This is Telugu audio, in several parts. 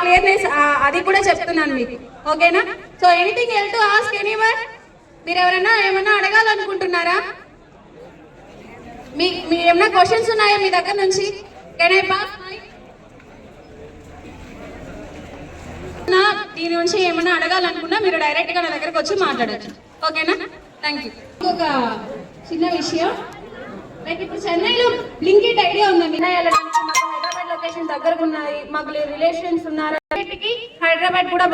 క్లియర్నెస్ అది కూడా చెప్తున్నాను మీకు. ఓకేనా? So anything L to ask anyone? మీరు ఎవరైనా ఏమన్నా అడగాలనుకుంటున్నారా? మీ ఏమైనా క్వశ్చన్స్ ఉన్నాయా మీ దగ్గర నుంచి? కెన్ ఐ పాస్ దీని నుంచి ఏమైనా అడగాలనుకున్నా మీరు డైరెక్ట్ గా నా దగ్గరకు వచ్చి మాట్లాడచ్చు. ఓకేనా? Thank you. ఇంకొక చిన్న విషయం, లైక్ ఇప్పుడు చెన్నైలో బ్లింకిట్ ఐడియా ఉందండి. వెళ్ళడానికి మాకు హైదరాబాద్ లొకేషన్ దగ్గరకు ఉన్నాయి, మాకు రిలేషన్స్ ఉన్నారు. హైదరాబాద్ కూడా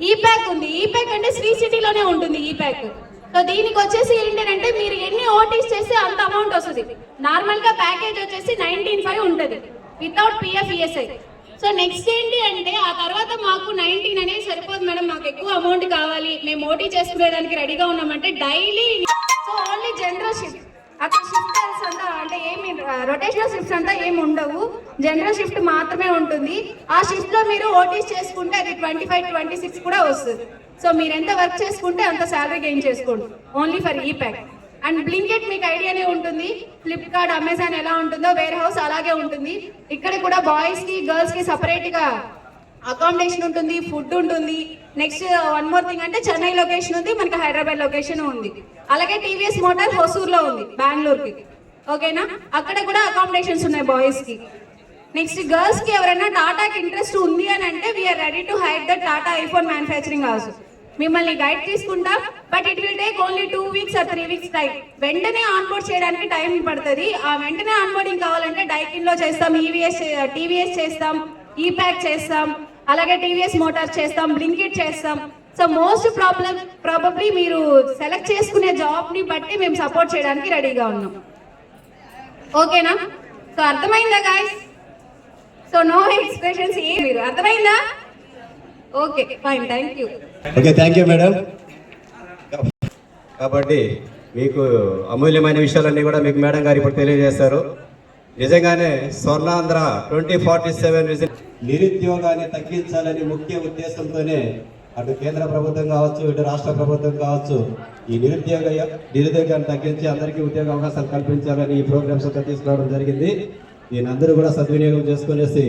ఈ ప్యాక్ ఉంది. ఈ ప్యాక్ అంటే శ్రీ సిటీలోనే ఉంటుంది ఈ ప్యాక్. సో దీనికి వచ్చేసి ఏంటంటే మీరు ఎన్ని ఓటీస్ చేస్తే అంత అమౌంట్ వస్తుంది. నార్మల్ గా ప్యాకేజ్ వచ్చేసి 19,500 ఉంటుంది without PF ESI. So next ఏంటి అంటే ఆ తర్వాత మాకు 19 అనేది సరిపోదు మేడం, మాకు ఎక్కువ అమౌంట్ కావాలి, మేము ఓటీ చేసుకునేదానికి రెడీగా ఉన్నామంటే daily so only general shift. అక్కడ షిఫ్ట్ అంతా అంటే ఏమి రొటేషనల్ షిఫ్ట్స్ అంతా ఏమి ఉండవు, జనరల్ షిఫ్ట్ మాత్రమే ఉంటుంది. ఆ షిఫ్ట్ లో మీరు ఓటీస్ చేసుకుంటే అది 25, 26 కూడా వస్తుంది. సో మీరు ఎంత వర్క్ చేసుకుంటే అంత శాలరీ గెయిన్ చేసుకోండి ఓన్లీ ఫర్ ఈ ప్యాక్. అండ్ బ్లింకిట్ మీకు ఐడియానే ఉంటుంది, ఫ్లిప్కార్ట్, అమెజాన్ ఎలా ఉంటుందో వేర్ హౌస్ అలాగే ఉంటుంది. ఇక్కడ కూడా బాయ్స్ కి గర్ల్స్ కి సపరేట్ గా అకామిడేషన్ ఉంటుంది, ఫుడ్ ఉంటుంది. నెక్స్ట్ వన్ మోర్ థింగ్ అంటే చెన్నై లొకేషన్ ఉంది, మనకి హైదరాబాద్ లొకేషన్ ఉంది. అలాగే టీవీఎస్ మోటార్ హొసూర్లో ఉంది బెంగళూరుకి. ఓకేనా? అక్కడ కూడా అకామిడేషన్స్ ఉన్నాయి బాయ్స్ కి. నెక్స్ట్ గర్ల్స్ కి ఎవరైనా టాటాకి ఇంట్రెస్ట్ ఉంది అని అంటే we are ready to hire the Tata iPhone manufacturing house. మిమ్మల్ని గైడ్ తీసుకుంటాం, but it will take only 2 weeks or 3 weeks time. వెంటనే ఆన్బోర్డ్ చేయడానికి టైం పడుతుంది. ఆ వెంటనే ఆన్బోర్డింగ్ కావాలంటే డైకిన్ లో చేస్తాం, టీవీఎస్ చేస్తాం, ఈ ప్యాక్ చేస్తాం, అలాగే టీవీఎస్ మోటార్ చేస్తాం, బ్లింకిట్ చేస్తాం. సో మోస్ట్ ప్రాబబ్లీ మీరు సెలెక్ట్ చేసుకునే జాబ్ ని బట్టి మేము సపోర్ట్ చేయడానికి రెడీగా ఉన్నాం. ఓకేనా? సో అర్థమైందా గాయస్? సో నో ఎక్స్ప్రెషన్స్ ఏ, మీరు అర్థమైందా? Okay fine, thank you. Okay, thank you madam. కాబట్టి మీకు అమూల్యమైన విషయాలన్నీ కూడా మీకు మేడం గారు ఇప్పుడు తెలియజేస్తారు. నిజంగానే స్వర్ణాంధ్ర 2047 నిరుద్యోగాన్ని తగ్గించాలని ముఖ్య ఉద్దేశంతోనే అటు కేంద్ర ప్రభుత్వం కావచ్చు, ఇటు రాష్ట్ర ప్రభుత్వం కావచ్చు, ఈ నిరుద్యోగాన్ని తగ్గించి అందరికీ ఉద్యోగ అవకాశాలు కల్పించాలని ఈ ప్రోగ్రామ్స్ తీసుకురావడం జరిగింది. దీని అందరూ కూడా సద్వినియోగం చేసుకునేసి